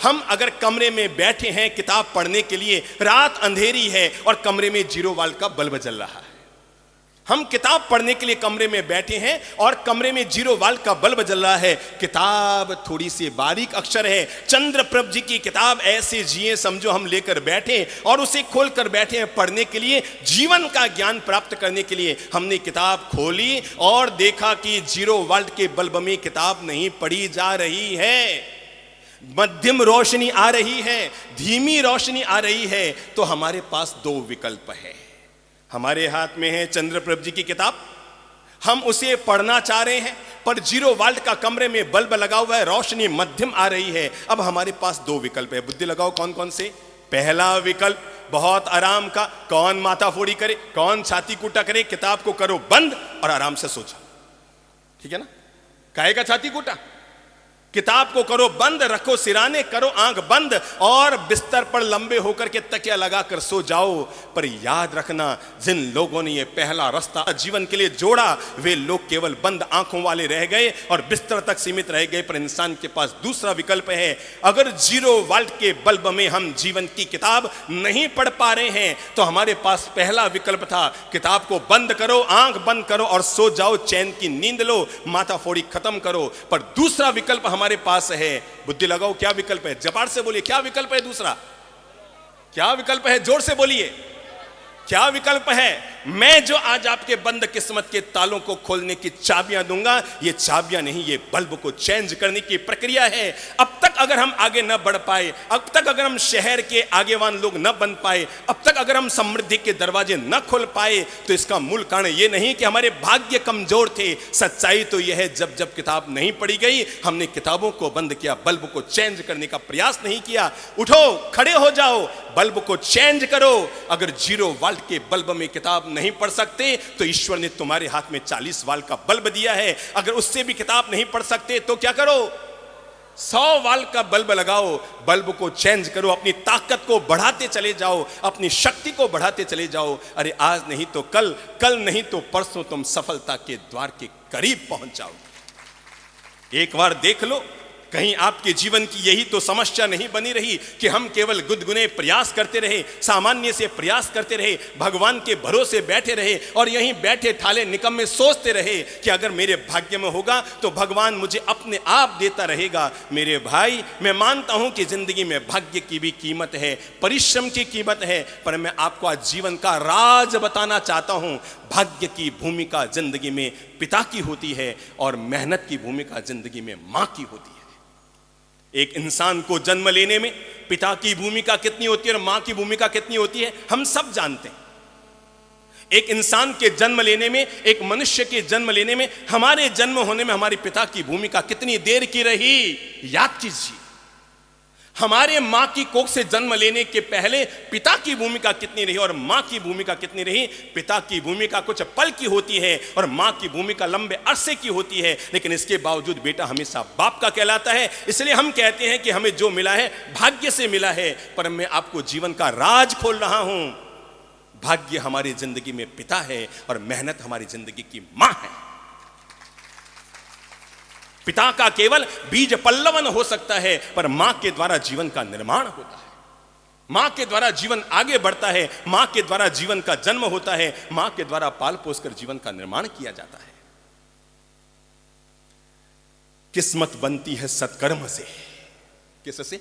हम अगर कमरे में बैठे हैं किताब पढ़ने के लिए, रात अंधेरी है और कमरे में 0 वाल्ट का बल्ब जल रहा है, हम किताब पढ़ने के लिए कमरे में बैठे हैं और कमरे में 0 वाल्ट का बल्ब जल रहा है, किताब थोड़ी सी बारीक अक्षर है, चंद्रप्रभ जी की किताब ऐसे जिए समझो हम लेकर बैठे और उसे खोलकर बैठे हैं पढ़ने के लिए, जीवन का ज्ञान प्राप्त करने के लिए। हमने किताब खोली और देखा कि 0 वाल्ट के बल्ब में किताब नहीं पढ़ी जा रही है, मध्यम रोशनी आ रही है, धीमी रोशनी आ रही है। तो हमारे पास 2 विकल्प है। हमारे हाथ में है चंद्रप्रभ जी की किताब, हम उसे पढ़ना चाह रहे हैं पर 0 वाल्ट का कमरे में बल्ब लगा हुआ है, रोशनी मध्यम आ रही है। अब हमारे पास 2 विकल्प है, बुद्धि लगाओ कौन कौन से। पहला विकल्प बहुत आराम का, कौन माथा फोड़ी करे, कौन छाती कूटा करे, किताब को करो बंद और आराम से सो जाओ, ठीक है ना। काहे का छाती कूटा, किताब को करो बंद, रखो सिराने, करो आंख बंद और बिस्तर पर लंबे होकर के तकिया लगाकर सो जाओ। पर याद रखना, जिन लोगों ने ये पहला रास्ता जीवन के लिए जोड़ा वे लोग केवल बंद आंखों वाले रह गए और बिस्तर तक सीमित रह गए। पर इंसान के पास दूसरा विकल्प है। अगर 0 वाल्ट के बल्ब में हम जीवन की किताब नहीं पढ़ पा रहे हैं तो हमारे पास पहला विकल्प था, किताब को बंद करो, आंख बंद करो और सो जाओ, चैन की नींद लो, माथा फोड़ी खत्म करो। पर दूसरा विकल्प हमारे पास है, बुद्धि लगाओ क्या विकल्प है, जबार से बोलिए क्या विकल्प है दूसरा, क्या विकल्प है, जोर से बोलिए क्या विकल्प है। मैं जो आज आपके बंद किस्मत के तालों को खोलने की चाबियां दूंगा, ये चाबियां नहीं, ये बल्ब को चेंज करने की प्रक्रिया है। अब तक अगर हम आगे न बढ़ पाए, अब तक अगर हम शहर के आगेवान लोग न बन पाए, अब तक अगर हम समृद्धि के दरवाजे न खोल पाए, तो इसका मूल कारण ये नहीं कि हमारे भाग्य कमजोर थे। सच्चाई तो यह है, जब जब किताब नहीं पढ़ी गई हमने किताबों को बंद किया, बल्ब को चेंज करने का प्रयास नहीं किया। उठो, खड़े हो जाओ, बल्ब को चेंज करो। अगर 0 वाल्ट के बल्ब में किताब नहीं पढ़ सकते तो ईश्वर ने तुम्हारे हाथ में 40 वाल्ट का बल्ब दिया है, अगर उससे भी किताब नहीं पढ़ सकते तो क्या करो, 100 वाल्ट का बल्ब लगाओ, बल्ब को चेंज करो, अपनी ताकत को बढ़ाते चले जाओ, अपनी शक्ति को बढ़ाते चले जाओ। अरे आज नहीं तो कल, कल नहीं तो परसों तुम सफलता के द्वार के करीब पहुंच जाओ। एक बार देख लो, कहीं आपके जीवन की यही तो समस्या नहीं बनी रही कि हम केवल गुदगुने प्रयास करते रहे, सामान्य से प्रयास करते रहे, भगवान के भरोसे बैठे रहे और यहीं बैठे ठाले निकम्मे सोचते रहे कि अगर मेरे भाग्य में होगा तो भगवान मुझे अपने आप देता रहेगा। मेरे भाई, मैं मानता हूं कि जिंदगी में भाग्य की भी कीमत है, परिश्रम की कीमत है, पर मैं आपको आज जीवन का राज बताना चाहता हूं। भाग्य की भूमिका जिंदगी में पिता की होती है और मेहनत की भूमिका जिंदगी में मां की होती है। एक इंसान को जन्म लेने में पिता की भूमिका कितनी होती है और मां की भूमिका कितनी होती है हम सब जानते हैं। एक इंसान के जन्म लेने में, एक मनुष्य के जन्म लेने में, हमारे जन्म होने में हमारे पिता की भूमिका कितनी देर की रही, याद कीजिए। हमारे मां की कोख से जन्म लेने के पहले पिता की भूमिका कितनी रही और मां की भूमिका कितनी रही। पिता की भूमिका कुछ पल की होती है और मां की भूमिका लंबे अरसे की होती है, लेकिन इसके बावजूद बेटा हमेशा बाप का कहलाता है। इसलिए हम कहते हैं कि हमें जो मिला है भाग्य से मिला है, पर मैं आपको जीवन का राज खोल रहा हूं। भाग्य हमारी जिंदगी में पिता है और मेहनत हमारी जिंदगी की मां है। पिता का केवल बीज पल्लवन हो सकता है, पर मां के द्वारा जीवन का निर्माण होता है, मां के द्वारा जीवन आगे बढ़ता है, मां के द्वारा जीवन का जन्म होता है, मां के द्वारा पाल पोस कर जीवन का निर्माण किया जाता है। किस्मत बनती है सत्कर्म से। किससे?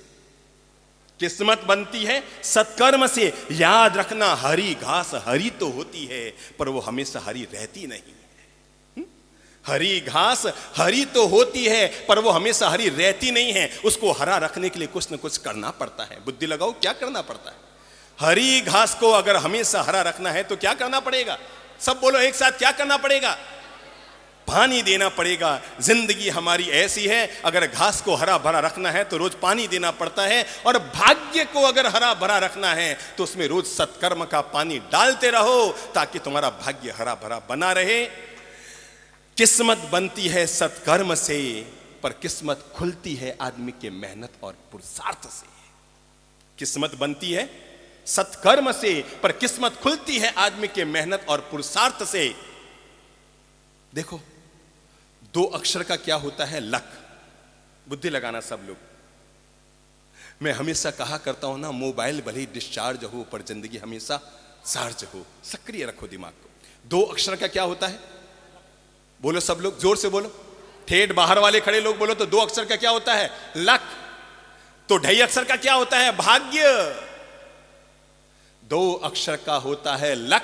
किस्मत बनती है सत्कर्म से। याद रखना, हरी घास हरी तो होती है पर वो हमेशा हरी रहती नहीं। हरी घास हरी तो होती है पर वो हमेशा हरी रहती नहीं है, उसको हरा रखने के लिए कुछ न कुछ करना पड़ता है। बुद्धि लगाओ क्या करना पड़ता है। हरी घास को अगर हमेशा हरा रखना है तो क्या करना पड़ेगा, सब बोलो एक साथ, क्या करना पड़ेगा, पानी देना पड़ेगा। जिंदगी हमारी ऐसी है, अगर घास को हरा भरा रखना है तो रोज पानी देना पड़ता है, और भाग्य को अगर हरा भरा रखना है तो उसमें रोज सत्कर्म का पानी डालते रहो ताकि तुम्हारा भाग्य हरा भरा बना रहे। किस्मत बनती है सत्कर्म से, पर किस्मत खुलती है आदमी के मेहनत और पुरुषार्थ से। किस्मत बनती है सत्कर्म से, पर किस्मत खुलती है आदमी के मेहनत और पुरुषार्थ से। देखो, 2 अक्षर का क्या होता है, लक। बुद्धि लगाना सब लोग। मैं हमेशा कहा करता हूं ना, मोबाइल भले ही डिस्चार्ज हो पर जिंदगी हमेशा चार्ज हो। सक्रिय रखो दिमाग को। 2 अक्षर का क्या होता है? बोलो सब लोग, जोर से बोलो। ठेठ बाहर वाले खड़े लोग बोलो तो 2 अक्षर का क्या होता है? लक। तो 2.5 अक्षर का क्या होता है? भाग्य। 2 अक्षर का होता है लक,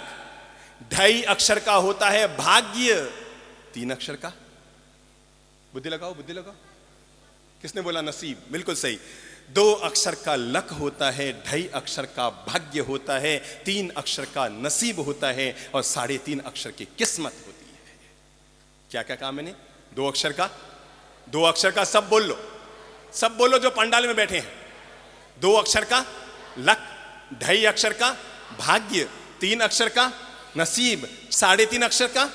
2.5 अक्षर का होता है भाग्य, 3 अक्षर का, बुद्धि लगाओ बुद्धि लगाओ। किसने बोला? नसीब। बिल्कुल सही। 2 अक्षर का लक होता है, 2.5 अक्षर का भाग्य होता है, 3 अक्षर का नसीब होता है और 3.5 अक्षर की किस्मत होती है। क्या क्या कहा मैंने? 2 अक्षर का, 2 अक्षर का सब बोल लो, सब बोलो जो पंडाल में बैठे हैं। 2 अक्षर का लक, 2.5 अक्षर का भाग्य, 3 अक्षर का नसीब, 3.5 अक्षर का।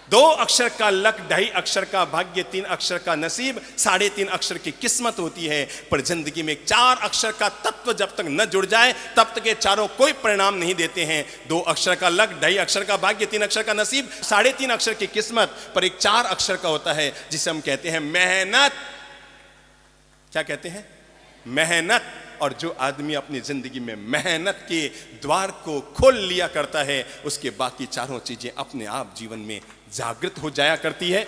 2 अक्षर का लक, 2.5 अक्षर का भाग्य, 3 अक्षर का नसीब, 3.5 अक्षर की किस्मत होती है। पर जिंदगी में 4 अक्षर का तत्व जब तक न जुड़ जाए तब तक ये चारों कोई परिणाम नहीं देते हैं। 2 अक्षर का लक, 2.5 अक्षर का भाग्य, 3 अक्षर का नसीब, 3.5 अक्षर की किस्मत। पर एक 4 अक्षर का होता है जिसे हम कहते हैं मेहनत। क्या कहते हैं? मेहनत। और जो आदमी अपनी जिंदगी में मेहनत के द्वार को खोल लिया करता है, उसके बाकी चारों चीजें अपने आप जीवन में जागृत हो जाया करती है।